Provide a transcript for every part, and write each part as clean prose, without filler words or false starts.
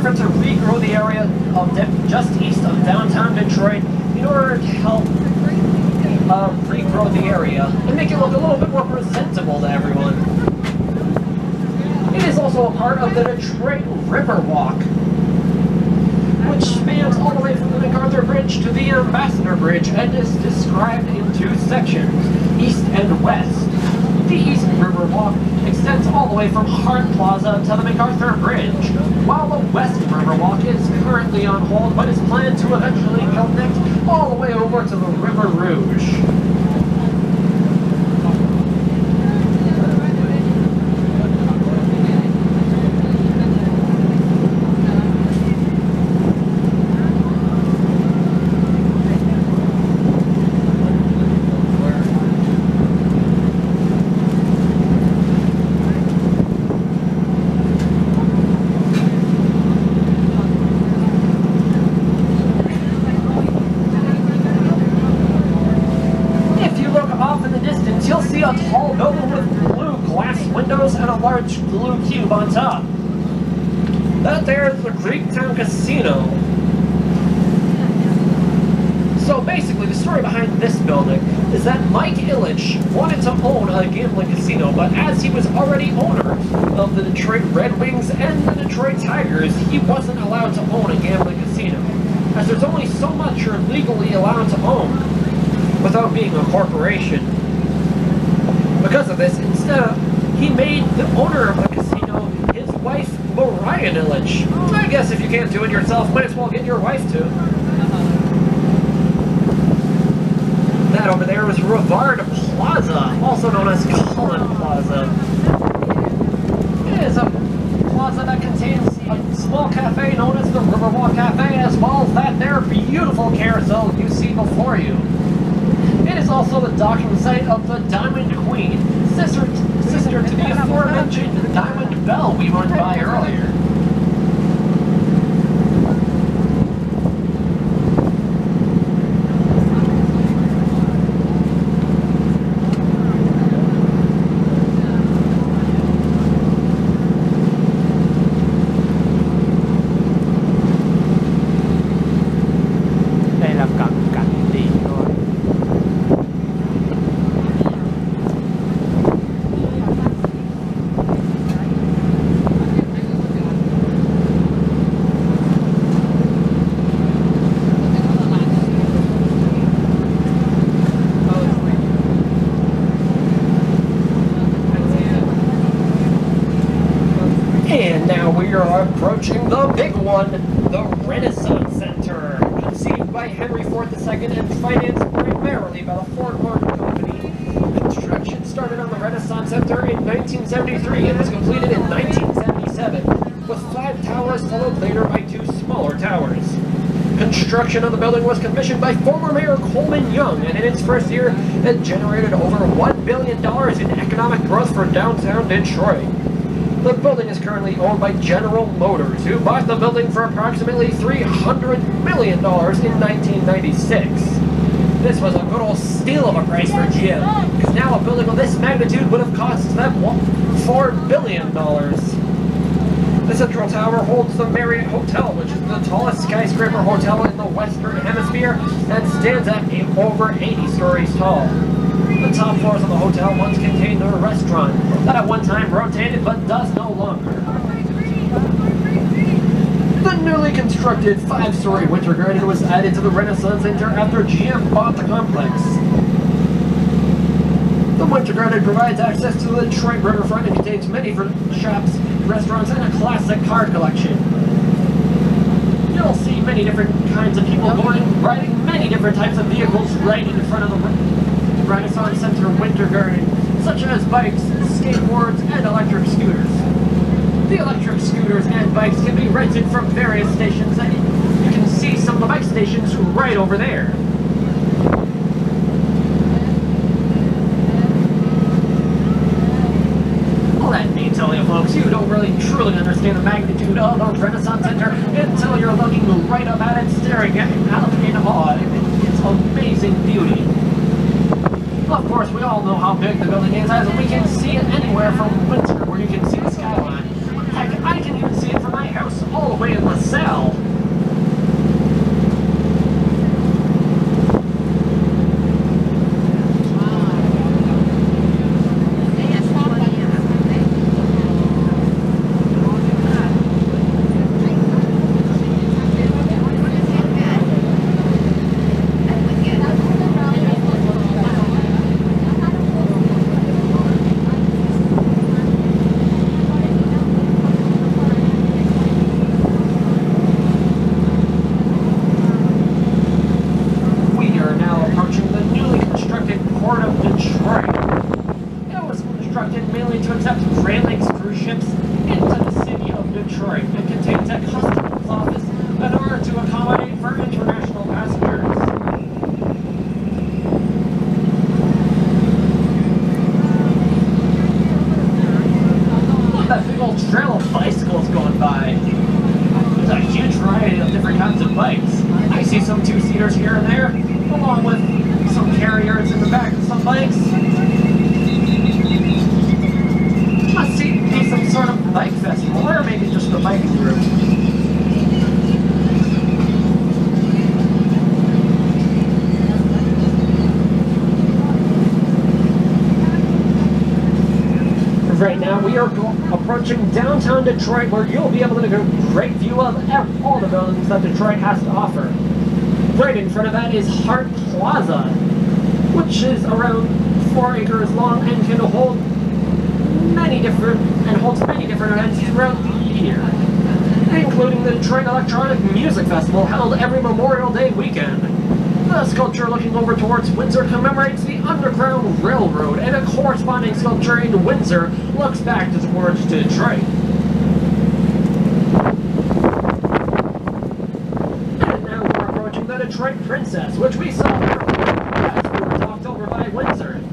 effort to regrow the area of just east of downtown Detroit in order to help regrow the area and make it look a little bit more presentable to everyone. It is also a part of the Detroit River Walk, which spans all the way from the MacArthur Bridge to the Ambassador Bridge and is described in two sections, east and west. The East River Walk extends all the way from Hart Plaza to the MacArthur Bridge, while the West River Walk is currently on hold but is planned to eventually connect all the way over to the River Rouge. Large blue cube on top. That there is the Greektown Casino. So basically the story behind this building is that Mike Ilitch wanted to own a gambling casino, but as he was already owner of the Detroit Red Wings and the Detroit Tigers, he wasn't allowed to own a gambling casino, as there's only so much you're legally allowed to own without being a corporation. Because of this, instead he made the owner of the casino his wife, Mariah Ilitch. I guess if you can't do it yourself, might as well get your wife to. That over there was Rivard Plaza, also known as Cullen Plaza. It is a plaza that contains a small cafe known as the Riverwalk Cafe, as well as that there beautiful carousel you see before you. It is also the docking site of the Diamond Queen, sister to the aforementioned Diamond Bell we went by earlier. And now we are approaching the big one, the Renaissance Center, conceived by Henry Ford II and financed primarily by the Ford Motor Company. Construction started on the Renaissance Center in 1973 and was completed in 1977, with 5 towers followed later by 2 smaller towers. Construction of the building was commissioned by former Mayor Coleman Young, and in its first year, it generated over $1 billion in economic growth for downtown Detroit. The building is currently owned by General Motors, who bought the building for approximately $300 million in 1996. This was a good old steal of a price for GM, because now a building of this magnitude would have cost them $4 billion. The Central Tower holds the Marriott Hotel, which is the tallest skyscraper hotel in the Western Hemisphere and stands at over 80 stories tall. The top floors of the hotel once contained a restaurant that at one time rotated but does no longer. The newly constructed 5-story Winter Garden was added to the Renaissance Center after GM bought the complex. The Winter Garden provides access to the Detroit riverfront and contains many shops, restaurants, and a classic car collection. You'll see many different kinds of people riding many different types of vehicles right in front of the Renaissance Center Winter Garden, such as bikes, skateboards, and electric scooters. The electric scooters and bikes can be rented from various stations, and you can see some of the bike stations right over there. Let me tell you folks, you don't really truly understand the magnitude of the Renaissance Center until you're looking right up at it, staring at it out in awe at its amazing beauty. Of course, we all know how big the building is, as we can see it anywhere from Windsor, where you can see the skyline. Heck, I can even see it from my house all the way in the variety of different kinds of bikes. I see some two-seaters here and there, along with some carriers in the back of some bikes. Must be some sort of bike festival, or maybe just a biking group. Right now we are approaching downtown Detroit, where you'll be able to get a great view of all the buildings that Detroit has to offer. Right in front of that is Hart Plaza, which is around 4 acres long and can hold holds many different events throughout the year, including the Detroit Electronic Music Festival held every Memorial Day weekend. The sculpture looking over towards Windsor commemorates the Underground Railroad, and a corresponding sculpture in Windsor looks back towards Detroit. And now we're approaching the Detroit Princess, which we saw as we were talked over by Windsor. The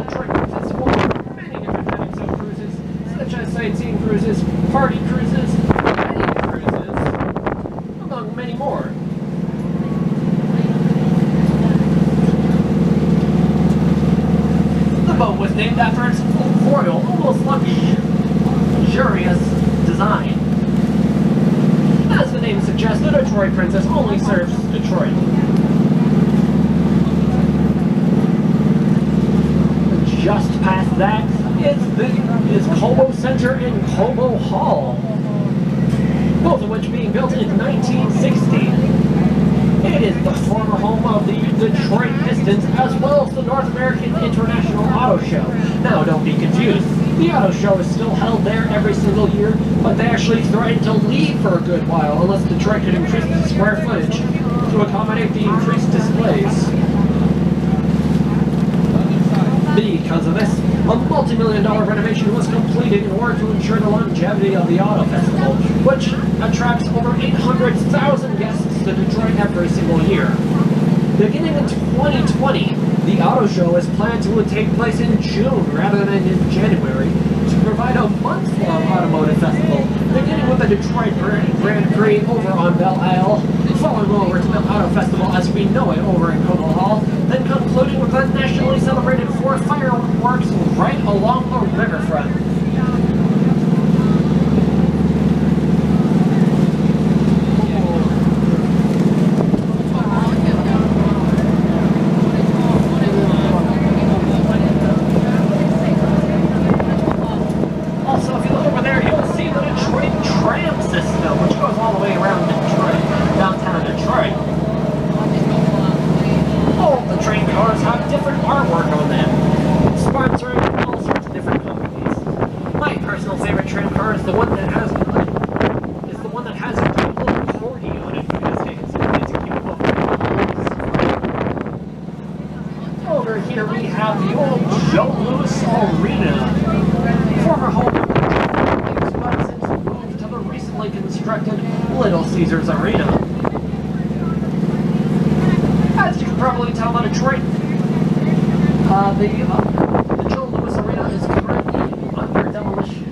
Detroit Princess holds many different types of cruises, such as sightseeing cruises, party cruises, wedding cruises, among many more. The boat was named after its royal, almost luxurious design. As the name suggests, the Detroit Princess only serves Detroit. Just past that is Cobo Center and Cobo Hall, both of which being built in 1960. It is the former home of the Detroit Pistons, as well as the North American International Auto Show. Now, don't be confused. The auto show is still held there every single year, but they actually threatened to leave for a good while unless Detroit could increase the square footage to accommodate the increased displays. Because of this, a multi-million-dollar renovation was completed in order to ensure the longevity of the auto festival, which attracts over 800,000 guests to Detroit every single year. Beginning in 2020, the auto show is planned to take place in June rather than in January to provide a month-long automotive festival, beginning with the Detroit Grand Prix over on Belle Isle, following over to the auto festival as we know it over in Cobo Hall, then concluding with the nationally celebrated 4 fireworks right along the riverfront. Here we have the old Joe Louis Arena, former home of the but since moved to the recently constructed Little Caesars Arena. As you can probably tell by Detroit, the Joe Louis Arena is currently under demolition.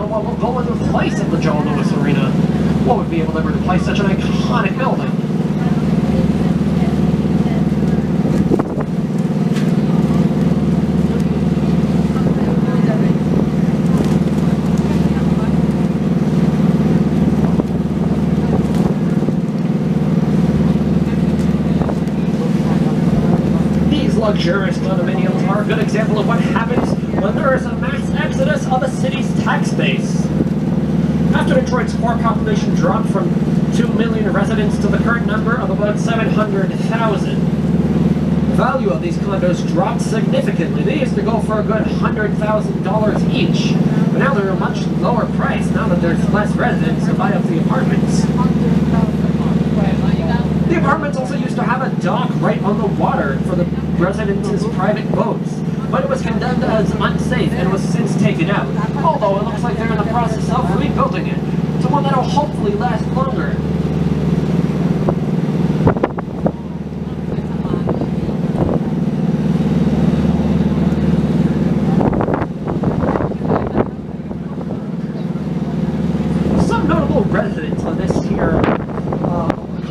What will go in the place of the Joe Louis Arena? What would be able to replace such an iconic building? These luxurious condominiums are a good example of what happens when there is a mass exodus of a city's tax base. After Detroit's core population dropped from 2 million residents to the current number of about 700,000, the value of these condos dropped significantly. They used to go for a good $100,000 each, but now they're a much lower price now that there's less residents to buy up the apartments. The apartments also used to have a dock right on the water for the residents' private boats, but it was condemned as unsafe and was since taken out, although it looks like they're in the process of rebuilding it to one that will hopefully last longer. Some notable residents on this here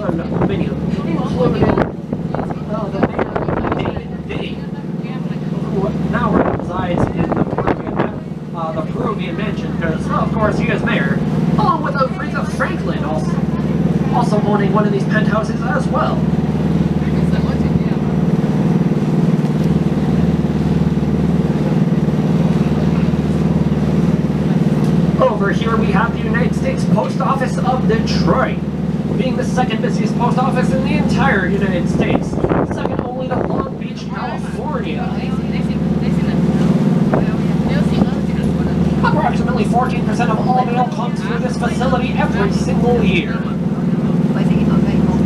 condominium included the mayor, Diddy, who now resides in the Peruvian mansion, because, of course, he is mayor, along with Aretha Franklin also owning one of these penthouses as well. Over here we have the United States Post Office of Detroit, being the second busiest post office in the entire United States, second only to Long Beach, California. Approximately 14% of all mail comes through this facility every single year.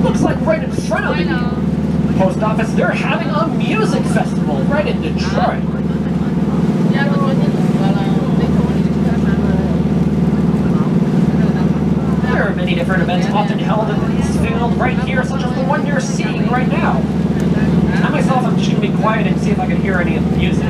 Looks like right in front of the post office, they're having a music festival right in Detroit. There are many different events often held in this field right here, such as the one you're seeing right now. I myself am just going to be quiet and see if I can hear any of the music.